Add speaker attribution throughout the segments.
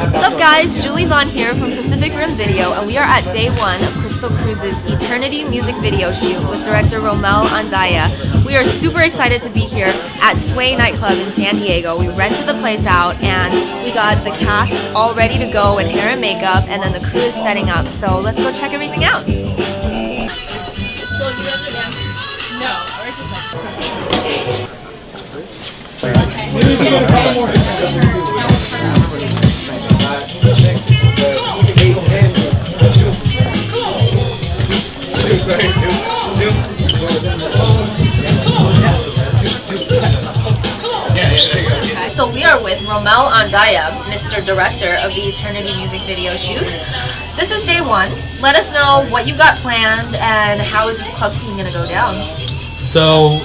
Speaker 1: What's up guys, Julie Zhan here from Pacific Rim Video, and we are at day one of Krystle Cruz's Eternity music video shoot with director Rommel Andaya. We are super excited to be here at Sway nightclub in San Diego. We rented the place out and we got the cast all ready to go in hair and makeup, and then the crew is setting up, so let's go check everything out.
Speaker 2: So you guys are dancers? No, we're just like...
Speaker 1: So we are with Rommel Andaya, Mr. Director of the Eternity music video shoot. This is day one. Let us know what you got planned and how is this club scene gonna go down?
Speaker 3: So,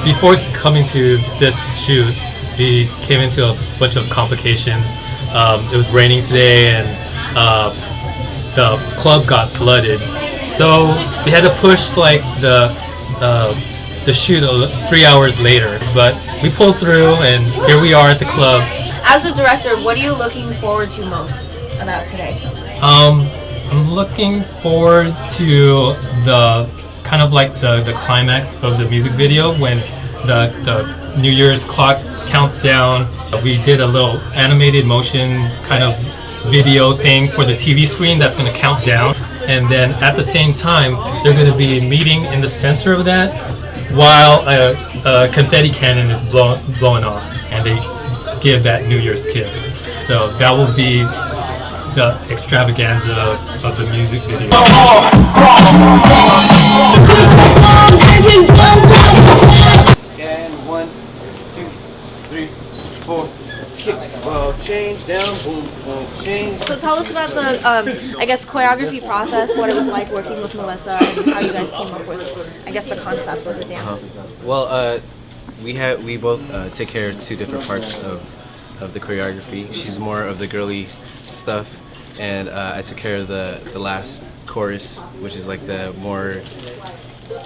Speaker 3: before coming to this shoot, we came into a bunch of complications. It was raining today and the club got flooded. So we had to push like the shoot 3 hours later, but we pulled through and here we are at the club.
Speaker 1: As a director, what are you looking forward to most about today?
Speaker 3: I'm looking forward to the kind of like the climax of the music video when the New Year's clock counts down. We did a little animated motion kind of video thing for the TV screen that's going to count down, and then at the same time they're going to be meeting in the center of that while a confetti cannon is blowing off and they give that New Year's kiss. So that will be the extravaganza of the music video.
Speaker 4: And 1, 2, 3, 4, kick, ball, change, down, boom, change.
Speaker 1: So tell us about the, I guess, choreography process, what it was like working with Melissa, and how you guys came up with, I guess, the concept of the dance.
Speaker 4: Well, we both take care of two different parts of the choreography. She's more of the girly stuff, and I took care of the last chorus, which is like the more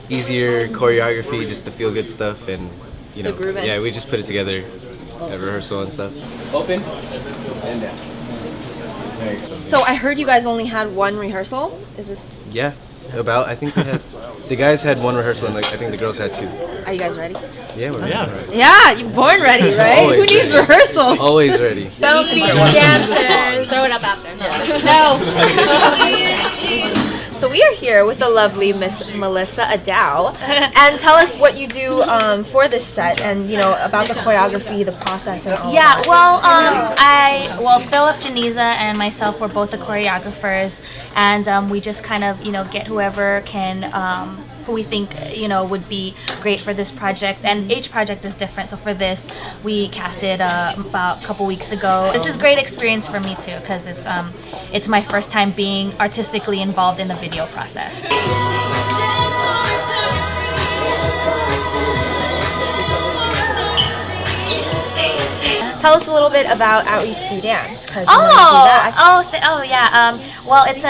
Speaker 4: easier choreography, just the feel good stuff, and you know, yeah, we just put it together at rehearsal and stuff. Open and down. There you go.
Speaker 1: So I heard you guys only had one rehearsal. Is this?
Speaker 4: Yeah, about. I think we had. The guys had one rehearsal, and I think the girls had two.
Speaker 1: Are you guys ready?
Speaker 4: Yeah, we're ready.
Speaker 1: Yeah, you're born ready, right?
Speaker 4: Always
Speaker 1: Who needs
Speaker 4: ready.
Speaker 1: rehearsal?
Speaker 4: Always ready.
Speaker 1: Don't be dancers.
Speaker 2: Just throw it up out there.
Speaker 1: No. So we are here with the lovely Miss Melissa Adao, and tell us what you do for this set, and you know about the choreography, the process, and all.
Speaker 5: Yeah,
Speaker 1: that.
Speaker 5: well, Phillip Geniza and myself were both the choreographers, and we just kind of get whoever can. Who we think would be great for this project, and each project is different. So for this, we casted about a couple weeks ago. This is a great experience for me too, because it's my first time being artistically involved in the video process.
Speaker 1: Tell us a little bit about Outreach Through Dance.
Speaker 5: Well, it's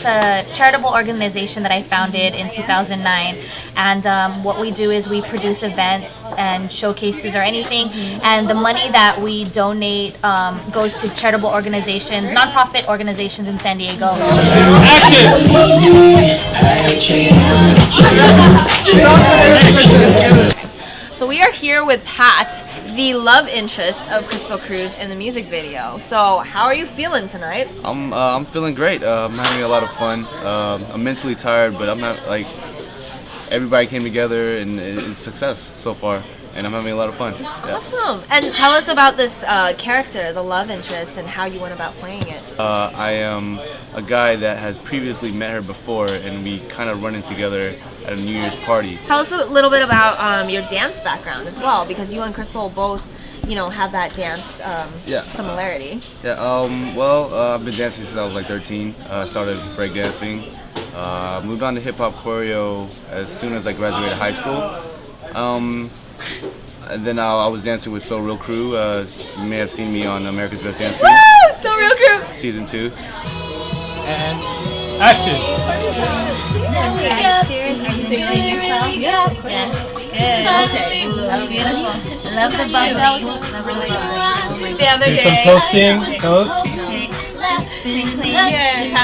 Speaker 5: a charitable organization that I founded in 2009, and what we do is we produce events and showcases or anything, and the money that we donate goes to charitable organizations, nonprofit organizations in San Diego.
Speaker 1: So we are here with Pat, the love interest of Krystle Cruz in the music video. So how are you feeling tonight?
Speaker 6: I'm feeling great. I'm having a lot of fun. I'm mentally tired, but I'm not like everybody came together and it's success so far, and I'm having a lot of fun. Yeah.
Speaker 1: Awesome. And tell us about this character, the love interest, and how you went about playing it.
Speaker 6: I am a guy that has previously met her before, and we kind of run in together at a New Year's party.
Speaker 1: Tell us a little bit about your dance background as well, because you and Krystle both, have that dance similarity.
Speaker 6: Yeah. I've been dancing since I was like 13. I started breakdancing. Moved on to hip hop choreo as soon as I graduated high school. And then I was dancing with So Real Crew. You may have seen me on America's Best Dance Crew.
Speaker 1: Woo! So Real Crew!
Speaker 6: Season 2.
Speaker 3: And action!
Speaker 5: Cheers. Are you feeling yourself?
Speaker 1: Yes.
Speaker 5: Yes. Okay. That's beautiful. Love the buckle.
Speaker 1: The other
Speaker 3: Do
Speaker 1: day.
Speaker 3: some toasting. Toast.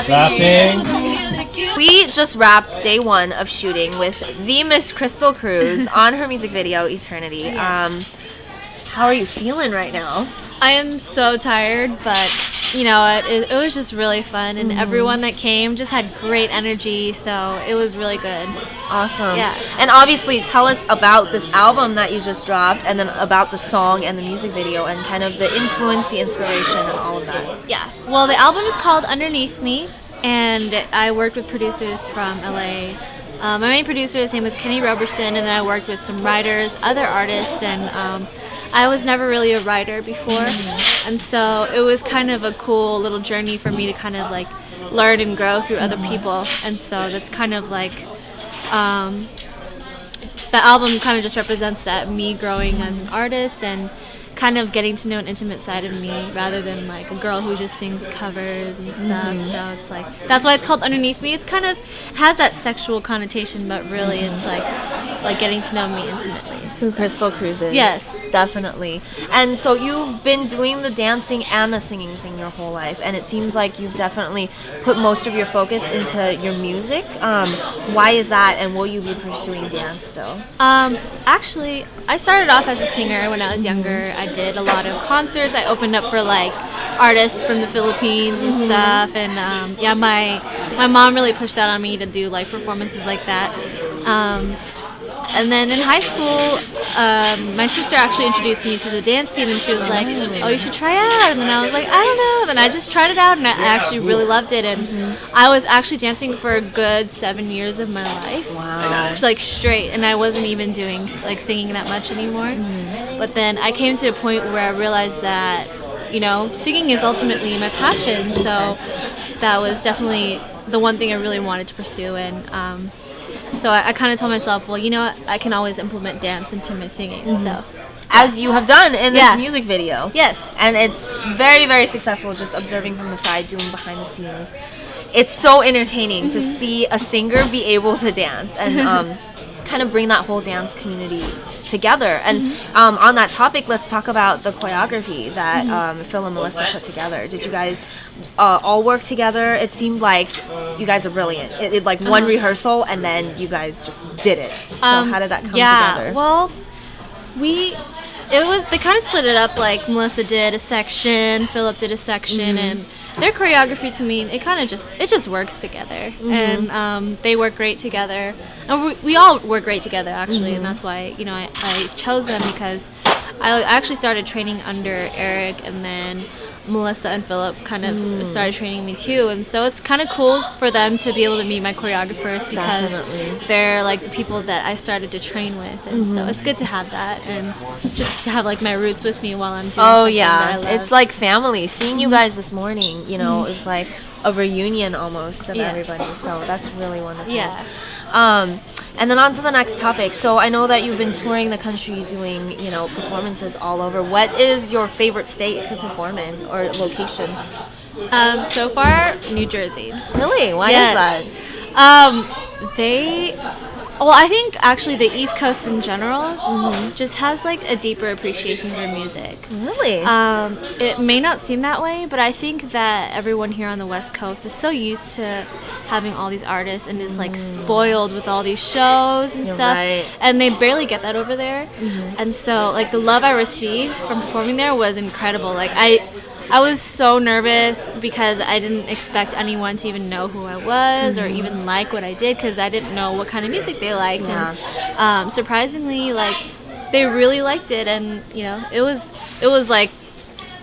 Speaker 3: Laughing.
Speaker 1: We just wrapped day 1 of shooting with the Miss Krystle Cruz on her music video Eternity. How are you feeling right now?
Speaker 2: I am so tired, but you know, it was just really fun, and everyone that came just had great energy, so it was really good.
Speaker 1: Awesome.
Speaker 2: Yeah.
Speaker 1: And obviously tell us about this album that you just dropped, and then about the song and the music video and kind of the influence, the inspiration, and all of that.
Speaker 2: Yeah. Well, the album is called Underneath Me, and I worked with producers from LA. My main producer, his name was Kenny Roberson, and then I worked with some writers, other artists, and I was never really a writer before, and so it was kind of a cool little journey for me to kind of like learn and grow through other people, and so that's kind of like the album kind of just represents that, me growing as an artist and kind of getting to know an intimate side of me rather than like a girl who just sings covers and stuff. So it's like, that's why it's called Underneath Me. It's kind of has that sexual connotation, but really it's like getting to know me intimately.
Speaker 1: Who Krystle Cruz is.
Speaker 2: Yes.
Speaker 1: Definitely. And so you've been doing the dancing and the singing thing your whole life, and it seems like you've definitely put most of your focus into your music. Why is that, and will you be pursuing dance still?
Speaker 2: Actually, I started off as a singer when I was younger. I did a lot of concerts. I opened up for like artists from the Philippines and stuff, and yeah, my mom really pushed that on me to do like performances like that. And then in high school, my sister actually introduced me to the dance team, and she was like, "Oh, you should try out." And then I was like, "I don't know." Then I just tried it out, and I actually really loved it. And I was actually dancing for a good 7 years of my life.
Speaker 1: Wow.
Speaker 2: Like straight, and I wasn't even doing like singing that much anymore. But then I came to a point where I realized that, you know, singing is ultimately my passion. So that was definitely the one thing I really wanted to pursue. And so I kind of told myself, well, you know what, I can always implement dance into my singing. So
Speaker 1: As you have done in this
Speaker 2: Yeah.
Speaker 1: music video.
Speaker 2: yes.
Speaker 1: And it's very, very successful, just observing from the side, doing behind the scenes. It's so entertaining to see a singer be able to dance and kind of bring that whole dance community together. And on that topic, let's talk about the choreography that Phil and Melissa put together. Did you guys all work together? It seemed like you guys are brilliant. It like one rehearsal, and then you guys just did it. So how did that come together?
Speaker 2: Well, they kind of split it up. Like Melissa did a section, Phillip did a section, and their choreography, to me, it just works together, and they work great together. And we all work great together, actually, and that's why, you know, I chose them, because I actually started training under Eric, and then Melissa and Phillip kind of started training me too, and so it's kind of cool for them to be able to meet my choreographers, because
Speaker 1: Definitely.
Speaker 2: they're like the people that I started to train with, and so it's good to have that, and just to have like my roots with me while I'm doing
Speaker 1: Oh
Speaker 2: something that I
Speaker 1: yeah,
Speaker 2: love.
Speaker 1: it's like family. Seeing you guys this morning, you know, it was like a reunion almost of
Speaker 2: Yeah.
Speaker 1: everybody. So that's really wonderful.
Speaker 2: Yeah.
Speaker 1: And then on to the next topic. So I know that you've been touring the country doing, you know, performances all over. What is your favorite state to perform in, or location?
Speaker 2: So far, New Jersey.
Speaker 1: Really? Why
Speaker 2: Yes.
Speaker 1: is that?
Speaker 2: Well, I think actually the East Coast in general just has like a deeper appreciation for music.
Speaker 1: Really?
Speaker 2: It may not seem that way, but I think that everyone here on the West Coast is so used to having all these artists and is like spoiled with all these shows and
Speaker 1: You're
Speaker 2: stuff,
Speaker 1: right.
Speaker 2: and they barely get that over there. And so like the love I received from performing there was incredible. Like I was so nervous because I didn't expect anyone to even know who I was or even like what I did, because I didn't know what kind of music they liked.
Speaker 1: Yeah.
Speaker 2: And surprisingly, like they really liked it, and you know, it was like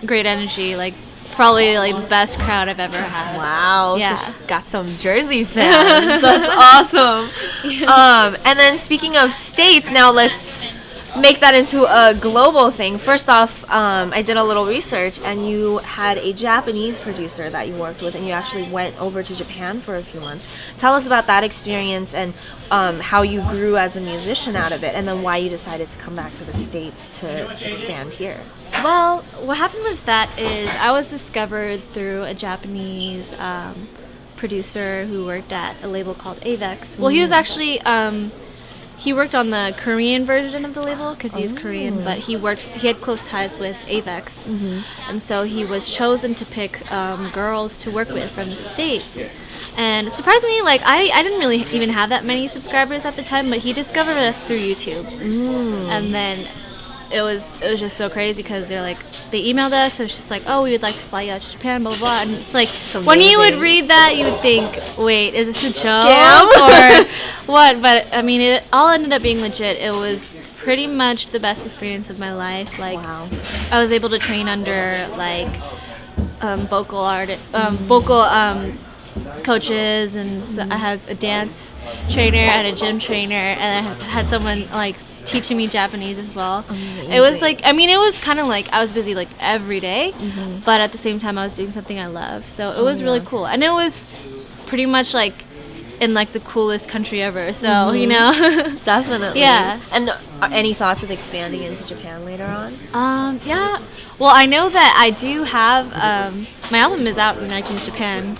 Speaker 2: great energy, like probably like the best crowd I've ever had.
Speaker 1: Wow.
Speaker 2: Yeah.
Speaker 1: So she's got some Jersey fans. That's awesome. And then speaking of states, now let's make that into a global thing. First off, I did a little research, and you had a Japanese producer that you worked with, and you actually went over to Japan for a few months. Tell us about that experience, and how you grew as a musician out of it, and then why you decided to come back to the States to expand here.
Speaker 2: Well, what happened was that is I was discovered through a Japanese producer who worked at a label called Avex. Well, he was actually he worked on the Korean version of the label because he is Korean, but he had close ties with Avex, and so he was chosen to pick girls to work with from the States. And surprisingly, like I didn't really even have that many subscribers at the time, but he discovered us through YouTube, and then it was just so crazy because they emailed us. So it's just like, oh, we would like to fly you out to Japan, blah blah blah. And it's like when you would read that, you would think, wait, is this a joke or what? But I mean, it all ended up being legit. It was pretty much the best experience of my life. Like, I was able to train under like vocal coaches, and so I had a dance trainer and a gym trainer, and I had someone like teaching me Japanese as well. It was like, I mean, it was kind of like I was busy like every day, but at the same time I was doing something I love, so it was really cool. And it was pretty much like in like the coolest country ever, so you know.
Speaker 1: Definitely.
Speaker 2: Yeah.
Speaker 1: And any thoughts of expanding into Japan later on?
Speaker 2: Yeah, well, I know that I do have my album is out in iTunes Japan,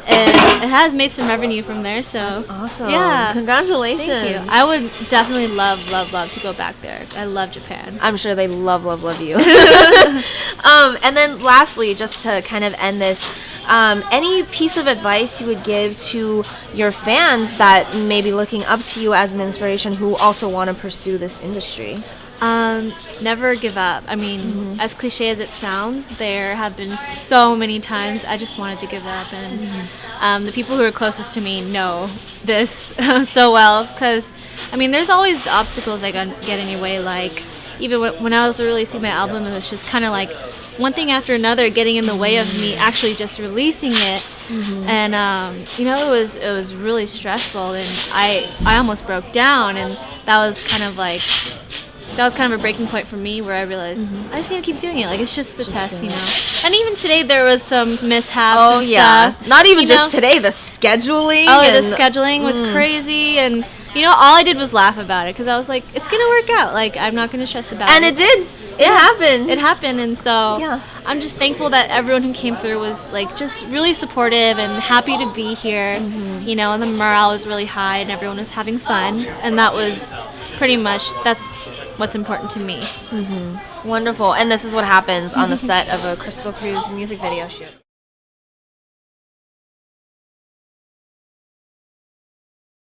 Speaker 2: and it has made some revenue from there, so
Speaker 1: That's awesome.
Speaker 2: Yeah,
Speaker 1: Congratulations.
Speaker 2: thank you. I would definitely love to go back there. I love Japan.
Speaker 1: I'm sure they love you. And then lastly, just to kind of end this, any piece of advice you would give to your fans that may be looking up to you as an inspiration who also want to pursue this industry?
Speaker 2: Never give up. I mean, as cliche as it sounds, there have been so many times I just wanted to give up, and the people who are closest to me know this so well, because I mean, there's always obstacles that get in your way. Like even when I was releasing my album, it was just kind of like one thing after another getting in the way of me actually just releasing it. And you know, it was really stressful, and I almost broke down, and that was kind of a breaking point for me, where I realized I just need to keep doing it. Like, it's just a test, you know. And even today there was some mishaps and stuff.
Speaker 1: Not even just today, the scheduling.
Speaker 2: The scheduling was crazy, and you know, all I did was laugh about it, because I was like, it's gonna work out. Like, I'm not gonna stress about it.
Speaker 1: And it did. It happened.
Speaker 2: It happened, and so I'm just thankful that everyone who came through was like just really supportive and happy to be here. You know, and the morale was really high, and everyone was having fun, and that was pretty much that's what's important to me.
Speaker 1: Wonderful. And this is what happens on the set of a Krystle Cruz music video shoot.